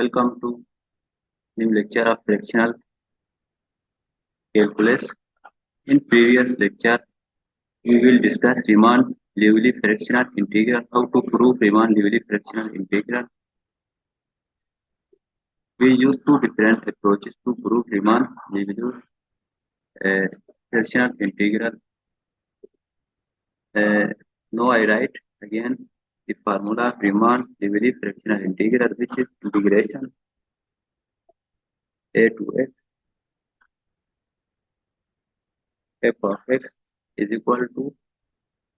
Welcome to new lecture of fractional calculus. In previous lecture, we will discuss Riemann-Leibniz fractional integral, how to prove Riemann-Leibniz fractional integral. We use two different approaches to prove Riemann-Leibniz fractional integral. Now I write again the formula of Riemann-Leibniz fractional integral, which is integration a to x f of x is equal to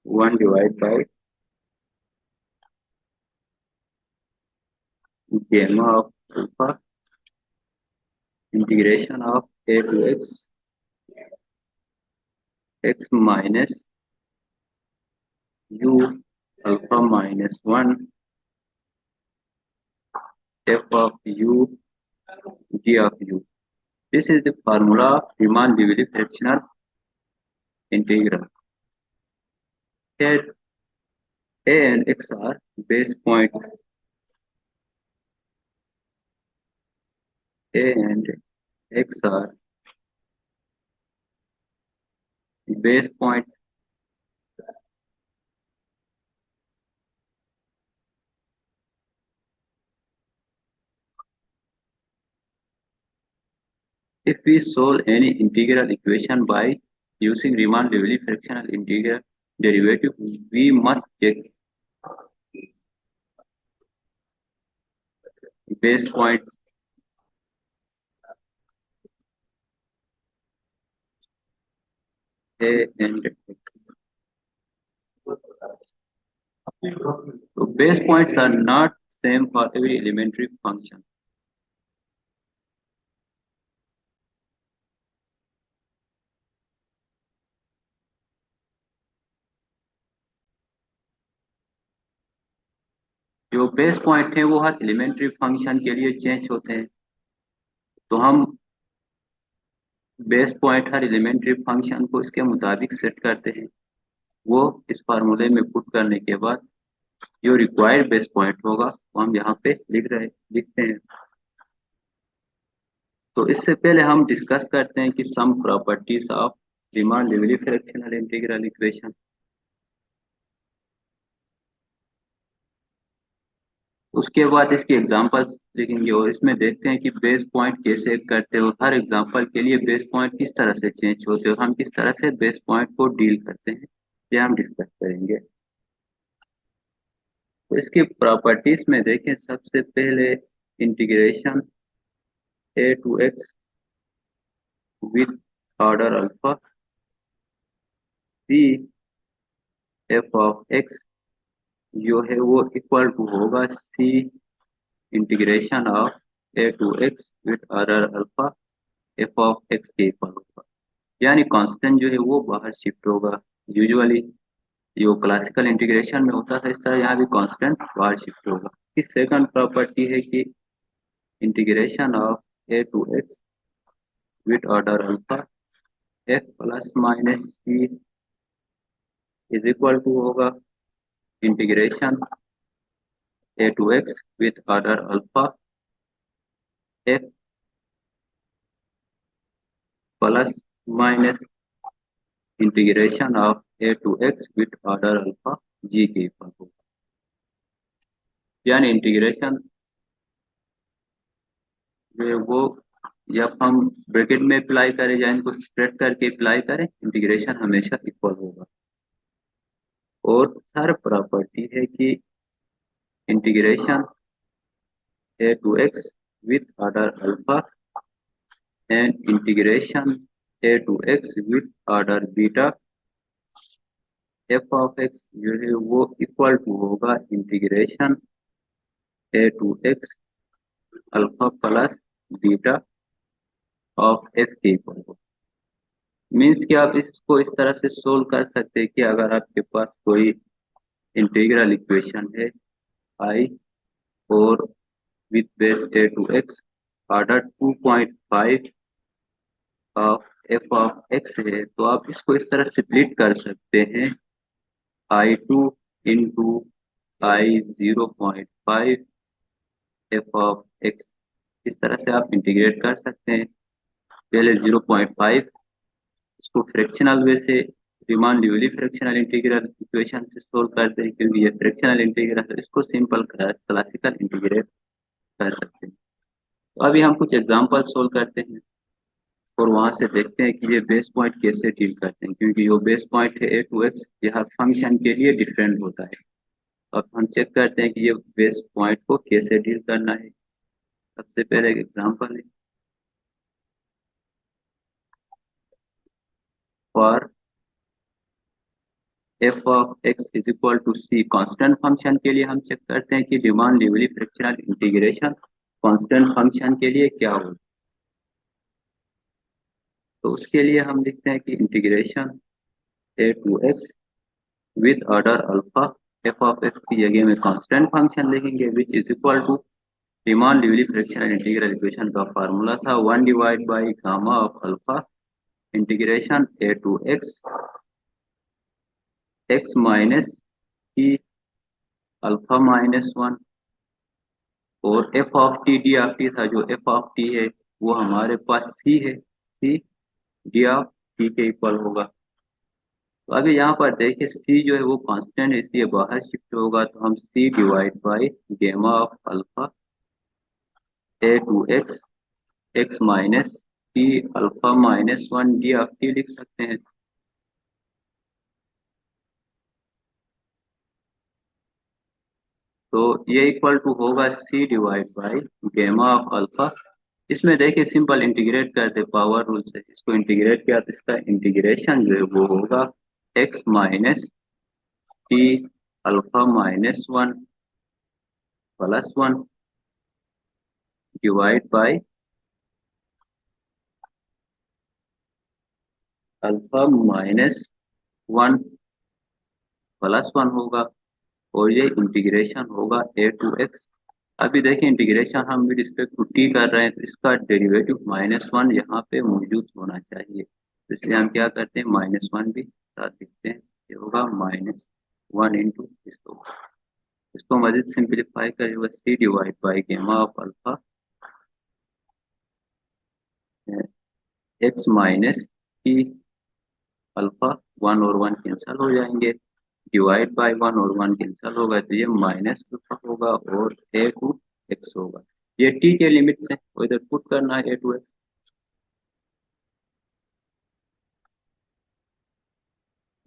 1 divided by gamma of alpha integration of a to x minus u alpha minus 1 f of u g of u. This is the formula of Riemann-Leibniz fractional integral. Here a and x are base points. A and x are base points if we solve any integral equation by using Riemann-Leibniz fractional integral derivative, we must check base points a and x. So base points are not same for every elementary function. जो base point है वो हर elementary function के लिए change होते हैं, तो हम base point हर elementary function को इसके मुताबिक सेट करते हैं। वो इस फार्मूले में पुट करने के बाद जो रिक्वायर्ड बेस पॉइंट होगा वो हम यहाँ पे लिखते हैं। तो इससे पहले हम डिस्कस करते हैं कि some properties of Riemann-Leibniz fractional integral equation. उसके बाद इसकी एग्जांपल्स लिखेंगे और इसमें देखते हैं कि बेस पॉइंट कैसे करते हो, हर एग्जांपल के लिए बेस पॉइंट किस तरह से चेंज होते हो, हम किस तरह से बेस पॉइंट को डील करते हैं, ये हम डिस्कस करेंगे। तो इसकी प्रॉपर्टीज में देखें, सबसे पहले integration a to x with order alpha c f of x जो है वो इक्वल टू होगा c integration of a to x with order alpha f of x के इक्वल होगा, यानी कांस्टेंट जो है वो बाहर शिफ्ट होगा। यूजुअली जो क्लासिकल इंटीग्रेशन में होता था इस तरह यहाँ भी कांस्टेंट बाहर शिफ्ट होगा। की सेकंड प्रॉपर्टी है कि integration of a to x with order alpha f plus minus c is equal to होगा integration a to x with order alpha f plus minus integration of a to x with order alpha g के equal होगा, यानी integration जो है वो जब हम bracket में अप्लाई करें या इनको स्प्रेड करके अप्लाई करें, इंटीग्रेशन हमेशा इक्वल होगा। और थर्ड प्रॉपर्टी है कि integration a to x with order alpha and integration a to x with order beta f of x जो है वो इक्वल टू होगा integration a to x alpha plus beta of f के equal होगा। Means कि आप इसको इस तरह से सोल्व कर सकते हैं कि अगर आपके पास कोई इंटीग्रल इक्वेशन है i और with base a to x order 2.5 of f of x है, तो आप इसको इस तरह स्प्लिट कर सकते हैं i2 into i 0.5 f of x इस तरह से आप इंटीग्रेट कर सकते हैं। पहले 0.5 इसको फ्रैक्शनल वे से Riemann Liouville fractional integral equation से सोल्व करते हैं, क्योंकि ये फ्रैक्शनल इंटीग्रल है, इसको सिंपल क्लासिकल इंटीग्रेट कर सकते हैं। तो अभी हम कुछ एग्जांपल सोल्व करते हैं और वहां से देखते हैं कि ये बेस पॉइंट कैसे डील करते हैं, क्योंकि जो बेस पॉइंट है ए टू एक्स यह फंक्शन के लिए डिफरेंट होता है। अब हम चेक करते हैं कि ये बेस पॉइंट को कैसे डील करना है। सबसे पहले एक एग्जांपल है, for f of x is equal to c constant function के लिए हम चेक करते हैं कि Riemann Liouville fractional integration constant function के लिए क्या होगा। तो उसके लिए हम लिखते हैं कि integration A to x with order alpha, f of x की जगह में कांस्टेंट फंक्शन लिखेंगे which is equal to Riemann Liouville fractional integral equation का फार्मूला था 1 divide by gamma of alpha integration A to x x minus की alpha minus 1 और f of t d of t था, जो F of T है वो हमारे पास सी है, सी डी ऑफ टी के इक्वल होगा। तो अभी यहाँ पर देखिए सी जो है वो कांस्टेंट है, इसलिए बाहर शिफ्ट होगा, तो हम c divide by gamma of alpha a to x x minus t alpha minus 1 d of t लिख सकते हैं। तो ये इक्वल टू होगा सी divide by gamma of alpha. इसमें देखिए सिंपल इंटीग्रेट करते पावर रूल से, इसको इंटीग्रेट किया तो इसका इंटीग्रेशन जो है वो होगा x minus t alpha minus 1 plus 1 divide by alpha minus 1 plus 1 होगा, और ये इंटीग्रेशन होगा ए टू एक्स। अभी देखिए इंटीग्रेशन हम विद रिस्पेक्ट टू टी कर रहे हैं, तो इसका डेरिवेटिव -1 यहाँ पे मौजूद होना चाहिए, तो इसलिए हम क्या करते हैं -1 भी साथ लिखते हैं। ये होगा -1 इंटू इसको मजीद सिंप्लीफाई करेगा सी divide by gamma of alpha x minus t alpha 1 और 1 कैंसल हो जाएंगे, डिवाइड बाई 1 और 1 कैंसल होगा, तो ये माइनस अल्फा होगा और ए टू एक्स होगा। ये टी के लिमिट से वो इधर पुट करना है ए टू एक्स।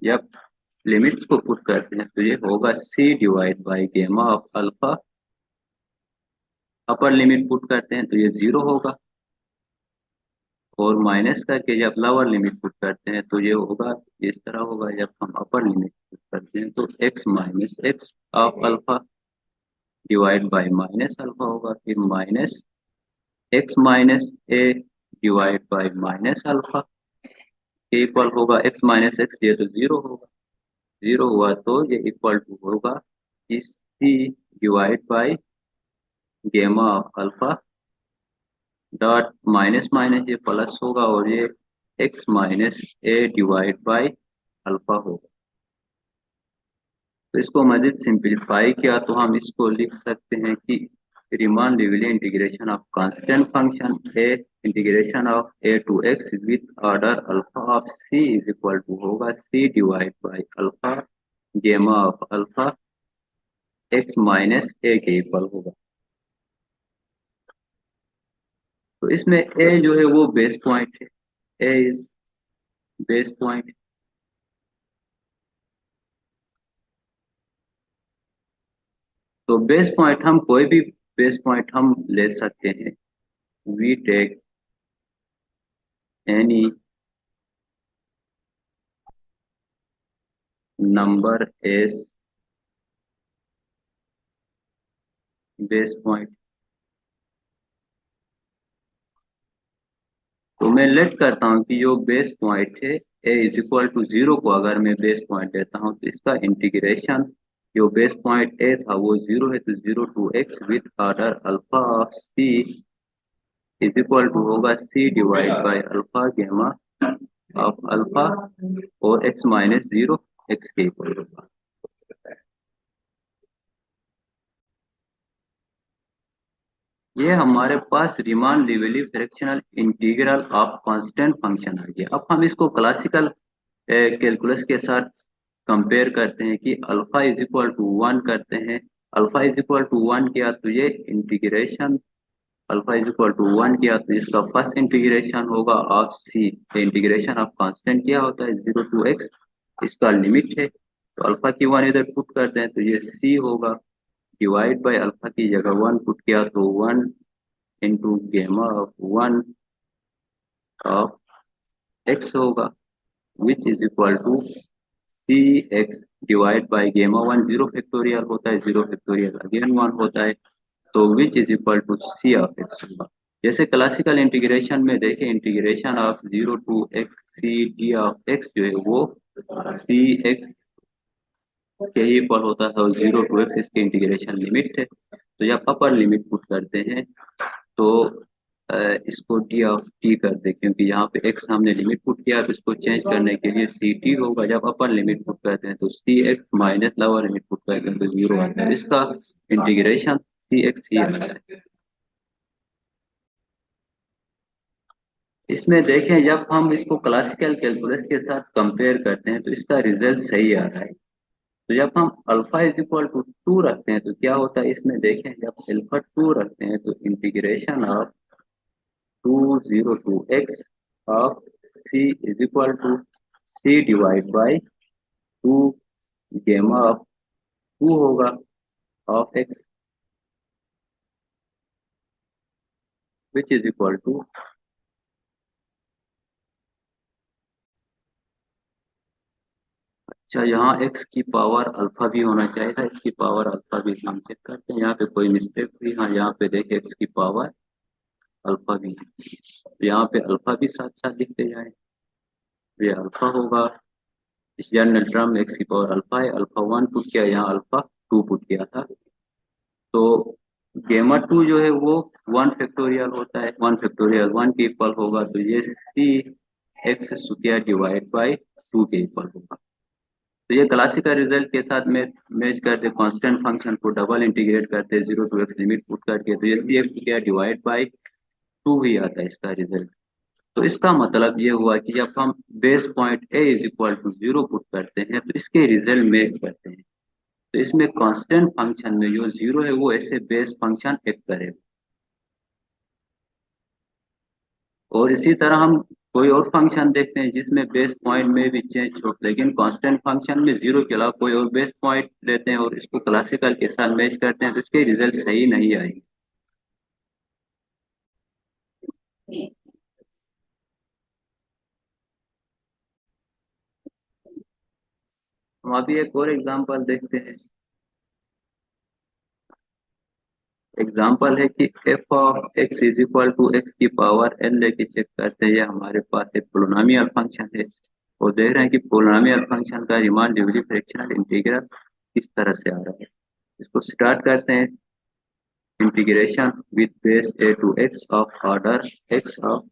जब लिमिट्स को पुट करते हैं तो ये होगा सी divide by gamma of alpha, upper limit put करते हैं तो ये 0 होगा, और माइनस करके जब लोअर लिमिट पुट करते हैं तो ये होगा इस तरह होगा। जब हम अपर लिमिट पुट करते हैं तो x minus x of alpha divide by minus alpha होगा, फिर minus x minus A divide by minus alpha के इक्वल होगा एक्स माइनस एक्स, ये तो 0 होगा, 0 हुआ तो ये इक्वल टू होगा इस सी divide by gamma of alpha dot minus minus ये प्लस होगा, और ये x minus A divide by alpha होगा। तो इसको मजीद सिंप्लीफाई किया तो हम इसको लिख सकते हैं कि Riemann Liouville integration of constant function a integration of A to x with order alpha of C is equal to होगा सी divide by alpha gamma of alpha x minus a के इक्वल होगा। तो इसमें ए जो है वो बेस पॉइंट है, a is base point. तो बेस पॉइंट हम कोई भी बेस पॉइंट हम ले सकते हैं, we take any number as base point. तो मैं लेट करता हूं कि जो बेस पॉइंट है ए इज इक्वल टू 0 को अगर मैं बेस पॉइंट लेता हूं तो इसका इंटीग्रेशन जो बेस पॉइंट ए था वो 0 है, तो 0 to x with order alpha of C is equal to होगा सी divide by alpha gamma of alpha और एक्स माइनस 0 एक्स के इक्वल होगा। ये हमारे पास Riemann Liouville fractional integral of constant function आ गया। अब हम इसको क्लासिकल कैलकुलस के साथ कंपेयर करते हैं कि alpha is equal to one करते हैं। Alpha is equal to one किया तो ये integration, alpha is equal to one किया तो इसका फर्स्ट इंटीग्रेशन होगा of c. Integration of constant क्या होता है, 0 to x, इसका लिमिट है। तो अल्फा की वन इधर पुट करते हैं तो ये सी होगा, डिवाइड बाय अल्फा की जगह वन पुट किया तो one into gamma of one of x होगा, which is equal to c x divide by gamma one, 0 factorial होता है, 0 फैक्टोरियल अगेन वन होता है, तो which is equal to c of x होगा। जैसे क्लासिकल इंटीग्रेशन में देखें, integration of 0 to x c d of x जो है वो सी एक्स के ही इक्वल होता है, और 0 to x इसके इंटीग्रेशन लिमिट है। तो जब अपर लिमिट पुट करते हैं तो इसको डी ऑफ टी कर दे, क्योंकि यहाँ पे एक्स हमने लिमिट पुट किया है, तो इसको चेंज करने के लिए सी टी होगा। जब अपर लिमिट पुट करते हैं तो C X minus lower limit put करते हैं तो 0 आता है, इसका इंटीग्रेशन सी एक्स ही आता है। इसमें देखें, जब हम इसको क्लासिकल कैलकुलस के साथ कंपेयर करते हैं तो इसका रिजल्ट सही आ रहा है। तो जब हम alpha is equal to two रखते हैं तो क्या होता है, इसमें देखें जब अल्फा टू रखते हैं तो integration of 2 0 to x of c is equal to c divide by two gamma of two होगा of x, which is equal to, अच्छा यहाँ x की पावर अल्फा भी होना चाहिए था, x की पावर अल्फा भी हम चेक करते हैं, यहाँ पे कोई मिस्टेक हुई। हाँ, यहाँ पे देखें x की पावर अल्फा भी है, तो यहाँ पे अल्फा भी साथ साथ लिखते जाए, ये अल्फा होगा। इस जनरल टर्म में एक्स की पावर अल्फा है, अल्फा वन पुट किया, यहाँ अल्फा टू पुट किया था। तो गेमा टू जो है वो 1 फैक्टोरियल होता है, 1 फैक्टोरियल वन के इक्वल होगा, तो ये C X square divide by two के इक्वल होगा। तो ये क्लासिकल रिजल्ट के साथ में मैच करते, कांस्टेंट फंक्शन को डबल इंटीग्रेट करते 0 to x लिमिट पुट करके, तो ये C X square divide by two ही आता है इसका रिजल्ट। तो इसका मतलब ये हुआ कि जब हम base point a is equal to 0 put करते हैं तो इसके रिजल्ट मैच करते हैं। तो इसमें कांस्टेंट फंक्शन में जो 0 है वो ऐसे बेस फंक्शन एक्ट करेगा। और इसी तरह हम कोई और फंक्शन देखते हैं जिसमें बेस पॉइंट में भी चेंज हो, लेकिन कांस्टेंट फंक्शन में 0 के अलावा कोई और बेस पॉइंट लेते हैं और इसको क्लासिकल के साथ मैच करते हैं तो इसके रिजल्ट सही नहीं आएंगे। हम अभी एक और एग्जांपल देखते हैं। एग्जाम्पल है कि f of x is equal to x की पावर एन लेके चेक करते हैं। ये हमारे पास एक पोलिनोमियल फंक्शन है और देख रहे हैं कि पोलिनोमियल फंक्शन का रीमान डिग्री फ्रैक्शनल इंटीग्रल किस तरह से आ रहा है। इसको स्टार्ट करते हैं, integration with base A to x of order X of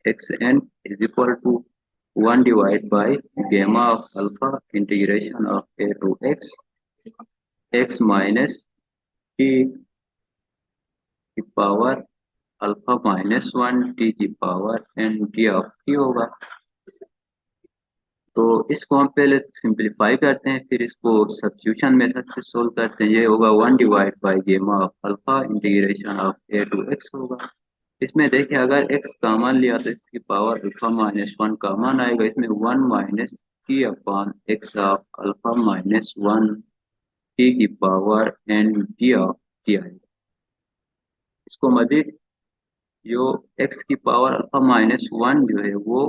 x N is equal to one divide by gamma of alpha integration of A to x x minus T की power alpha minus one T की power N T of T होगा। तो इसको हम पहले simplify करते हैं, फिर इसको सब्स्टिट्यूशन मेथड से सोल्व करते हैं। ये होगा one divide by gamma of alpha integration of A to X होगा। इसमें देखिए अगर एक्स कॉमन लिया तो इसकी power alpha minus one common आएगा, इसमें one minus T upon X of alpha minus one T की power N T of T आएगा। इसको मजीद जो एक्स की पावर अल्फा माइनस वन जो है वो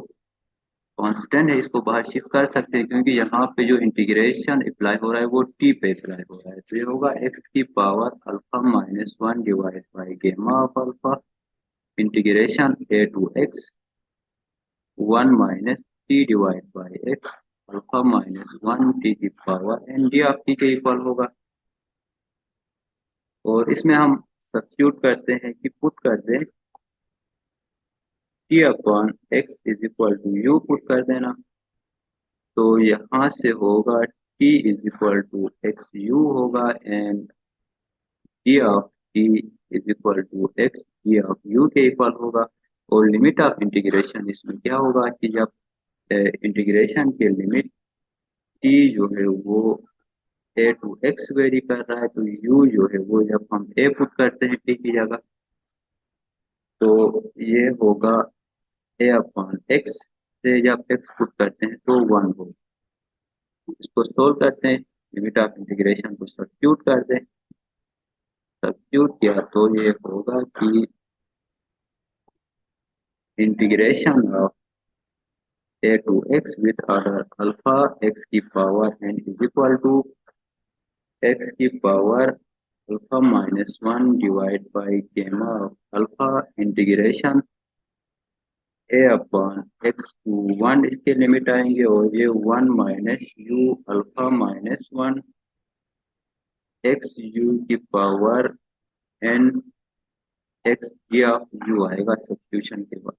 कांस्टेंट है, इसको बाहर शिफ्ट कर सकते हैं क्योंकि यहाँ पे जो इंटीग्रेशन अप्लाई हो रहा है वो टी पे अप्लाई हो रहा है। तो ये होगा एक्स की power alpha minus one divide by gamma of alpha integration A to x one minus T divide by X alpha minus one T की power N D of T के इक्वल होगा। और इसमें हम सब्स्टिट्यूट करते हैं कि पुट कर दें T upon X is equal to U put कर देना, तो यहाँ से होगा t is equal to X U होगा and D of T is equal to X ये ऑफ यू के इक्वल होगा। और लिमिट ऑफ इंटीग्रेशन इसमें क्या होगा कि जब इंटीग्रेशन के लिमिट टी जो है वो ए टू एक्स वेरी कर रहा है, तो यू जो है वो जब हम ए पुट करते हैं टी की जगह, तो ये होगा ए अपॉन एक्स से जब एक्स पुट करते हैं तो वन होगा। इसको सोल्व करते हैं, लिमिट ऑफ इंटीग्रेशन को सब्स्टिट्यूट कर दें। सब्स्टिट्यूट किया तो ये होगा कि integration of a to x with order alpha x की power n is equal to x की power alpha minus one divide by gamma of alpha integration a upon x to one, इसके limit आएंगे और ये one minus U alpha minus one X U की power n X G of U आएगा substitution के बाद।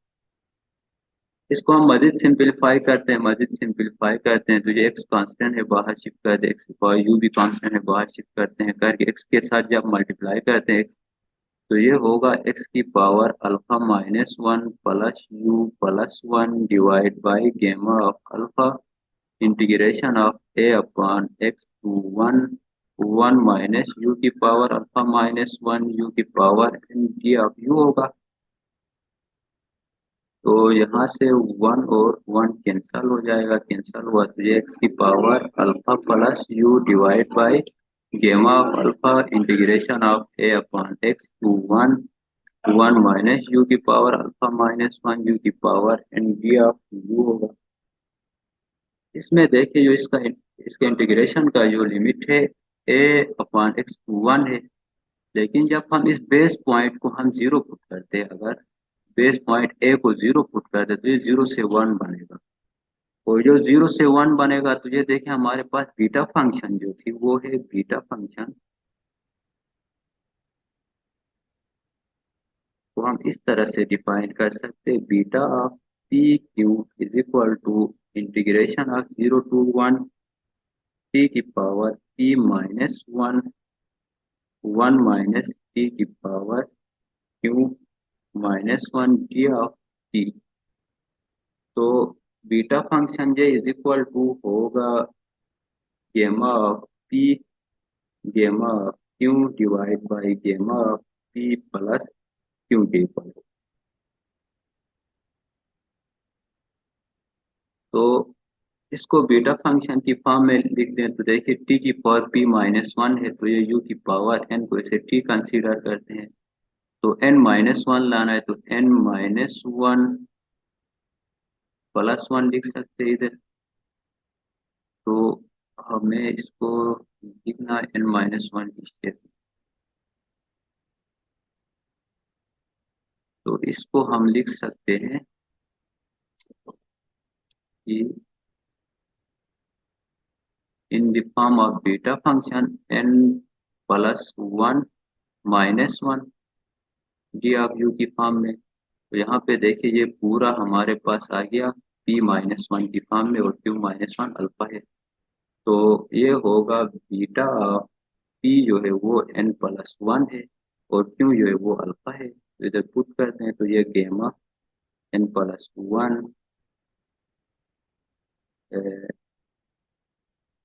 इसको हम मजीद सिंपलीफाई करते हैं, तो ये एक्स कांस्टेंट है बाहर शिफ्ट कर दे, एक्स और यू भी कांस्टेंट है बाहर शिफ्ट करते हैं करके एक्स के साथ जब मल्टीप्लाई करते हैं तो ये होगा एक्स की power alpha minus one plus U plus one divide by gamma of alpha integration of A upon X to one one minus U की power alpha minus one U की power N D of U होगा। तो यहाँ से one और one cancel हो जाएगा, cancel हुआ तो ये एक्स की power alpha plus U divide by gamma of alpha integration of A upon X to one one minus U की power alpha minus one U की power N D of U होगा। इसमें देखिए जो इसके इंटीग्रेशन का जो लिमिट है ए अपॉन एक्स टू वन है, लेकिन जब हम इस बेस पॉइंट को हम जीरो पुट करते हैं, अगर बेस पॉइंट ए को जीरो पुट करते तो ये जीरो से वन बनेगा। और जो जीरो से वन बनेगा तो ये देखिए हमारे पास बीटा फंक्शन जो थी वो है बीटा फंक्शन, को हम इस तरह से डिफाइन कर सकते हैं beta of P Q is equal to integration of zero to one T की power P minus one one minus T की power Q minus one T of T. तो beta function J is equal to होगा gamma of P gamma of Q divide by gamma of P plus Q के equal. तो इसको beta function की form में लिख दें तो देखिए टी की पावर पी माइनस वन है, तो ये यू की पावर एन को इसे टी कंसीडर करते हैं, तो एन माइनस वन लाना है तो n minus one plus one लिख सकते हैं इधर। तो हमें इसको लिखना एन माइनस वन स्टेप, तो इसको हम लिख सकते हैं कि in the form of beta function n plus one minus one d of u की फॉर्म में। तो यहाँ पे देखिए ये पूरा हमारे पास आ गया पी माइनस वन की फॉर्म में और क्यू माइनस वन अल्फा है। तो ये होगा बीटा ऑफ पी जो है वो एन प्लस वन है और क्यू जो है वो अल्फा है, तो इधर पुट करते हैं तो ये gamma n plus one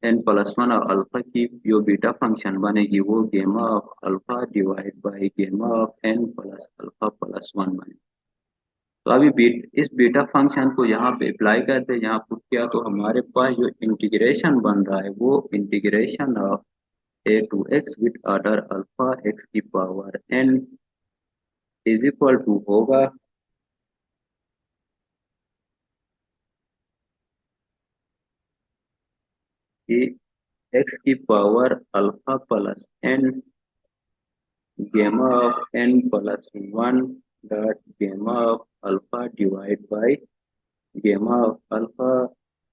n plus one और अल्फा की जो बीटा फंक्शन बनेगी वो gamma of alpha divide by gamma of N plus alpha plus one बनेगी। तो अभी इस बीटा फंक्शन को यहाँ पे अप्लाई करते हैं, यहाँ पुट किया तो हमारे पास जो इंटीग्रेशन बन रहा है वो integration of A to x with order alpha x की power N is equal to होगा कि एक्स की power alpha plus N gamma of N plus one dot gamma of alpha divide by gamma of alpha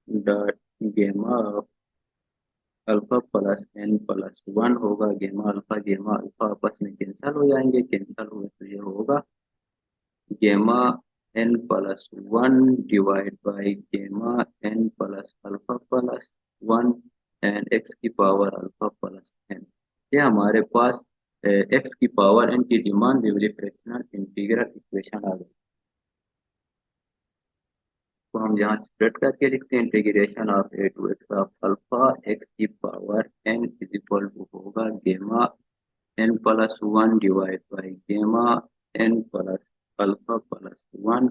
dot gamma of alpha plus N plus one होगा। Gamma alpha आपस में cancel हो जाएंगे, cancel हुए तो ये होगा gamma n plus one divide by gamma n plus alpha plus one and x की पावर अल्फा प्लस एन। ये हमारे पास एक्स की पावर एन की डिमांड लेवली फ्रैक्शनल इंटीग्रल इक्वेशन आ गई। तो हम यहाँ स्प्रेड करके लिखते हैं integration of A to x of alpha x की power N is equal to होगा gamma n plus one divide by gamma n plus alpha plus one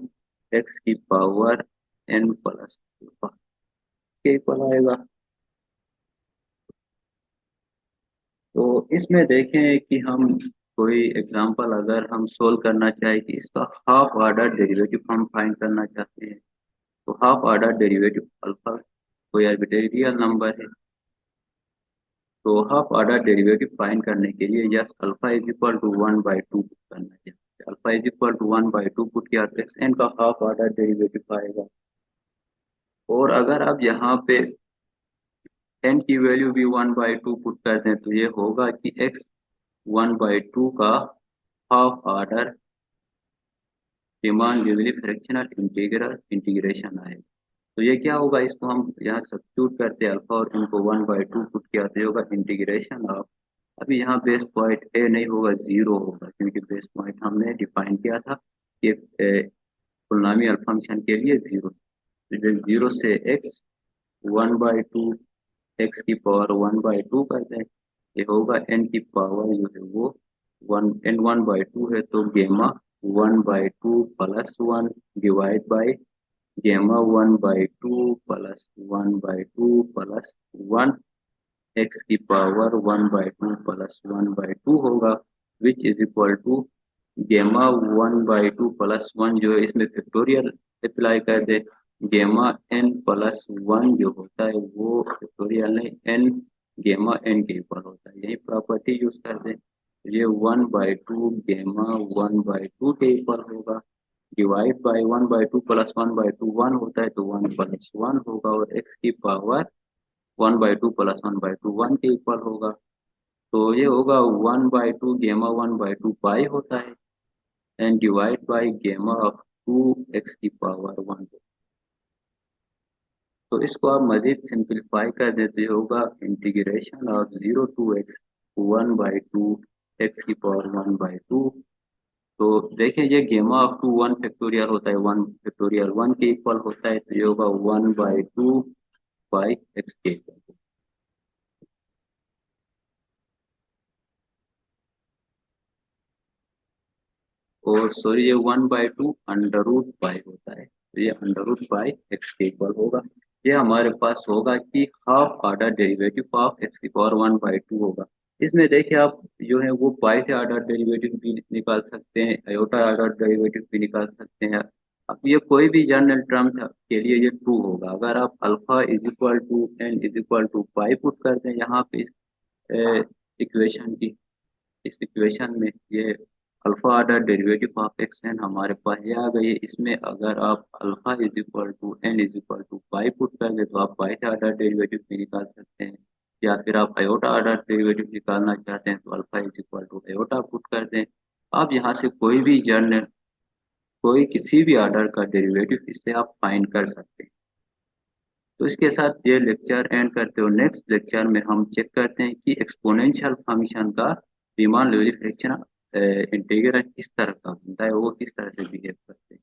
x की पावर एन प्लस अल्फा के equal आएगा। तो इसमें देखें कि हम कोई एग्जांपल अगर हम सोल्व करना चाहें कि इसका हाफ ऑर्डर डेरिवेटिव हम फाइंड करना चाहते हैं, तो हाफ ऑर्डर डेरिवेटिव अल्फा कोई आर्बिट्रेरी रियल नंबर है, तो हाफ ऑर्डर डेरिवेटिव फाइंड करने के लिए yes alpha is equal to one by two put करना चाहिए। Alpha is equal to one by two put किया तो एक्स एन का हाफ ऑर्डर डेरिवेटिव आएगा। और अगर आप यहाँ पे एन की वैल्यू भी वन बाई टू पुट कर दें तो ये होगा कि एक्स वन बाई टू का half order demand usually fractional integral integration आएगा। तो ये क्या होगा, इसको हम यहाँ सब्स्टिट्यूट करते हैं अल्फा और इनको वन बाई टू पुट किया तो ये होगा इंटीग्रेशन ऑफ, अभी यहाँ बेस पॉइंट ए नहीं होगा जीरो होगा क्योंकि बेस पॉइंट हमने डिफाइन किया था कि पोलिनोमियल फंक्शन के लिए जीरो। तो जीरो से x one by two x की पावर वन बाई टू कर दें, ये होगा एन की पावर जो है वो one n one by two है तो gamma one by two plus one divide by gamma one by two plus one by two plus one x की power one by two plus one by two होगा which is equal to gamma one by two plus one जो है इसमें factorial apply कर दे, गेमा n plus one जो होता है वो फैक्टोरियल नहीं एन गेमा एन के इक्वल होता है, यही प्रॉपर्टी यूज कर दे। ये one by two gamma one by two के इक्वल होगा divide by one by two plus one by two one होता है तो वन प्लस वन होगा और एक्स की power one by two plus one by two one के equal होगा। तो ये होगा one by two gamma one by two pi होता है and divide by gamma of two x की पावर वन। तो इसको आप मजीद सिंप्लीफाई कर देते होगा integration of zero to x one by two x की पावर वन बाई टू। तो देखिए ये गेमा ऑफ टू वन फैक्टोरियल होता है वन फैक्टोरियल वन के इक्वल होता है तो ये होगा one by two by x के इक्वल। और सॉरी ये one by two under root pi होता है तो ये अंडर रूट पाई एक्स के इक्वल होगा। ये हमारे पास होगा कि half order derivative of x की पावर वन बाई टू होगा। इसमें देखिए आप जो है वो पाई से ऑर्डर डेरिवेटिव भी निकाल सकते हैं, आयोटा ऑर्डर डेरिवेटिव भी निकाल सकते हैं। अब ये कोई भी जनरल टर्म के लिए ये ट्रू होगा। अगर आप alpha is equal to n is equal to pi put कर दें यहाँ पे इक्वेशन की, इस इक्वेशन में ये alpha order derivative of x n हमारे पास ये आ गई है। इसमें अगर आप alpha is equal to n is equal to pi put कर दे तो आप पाई का ऑर्डर डेरिवेटिव भी निकाल सकते हैं, या फिर आप आयोटा ऑर्डर डेरिवेटिव निकालना चाहते हैं तो alpha is equal to iota put कर दें। आप यहाँ से कोई भी जर्नल कोई किसी भी ऑर्डर का डेरिवेटिव इससे आप फाइंड कर सकते हैं। तो इसके साथ ये लेक्चर एंड करते हो, नेक्स्ट लेक्चर में हम चेक करते हैं कि एक्सपोनेंशियल फंक्शन का रीमान लेवल फ्रैक्शन इंटीग्रल किस तरह का बनता है, वो किस तरह से बिहेव करते हैं।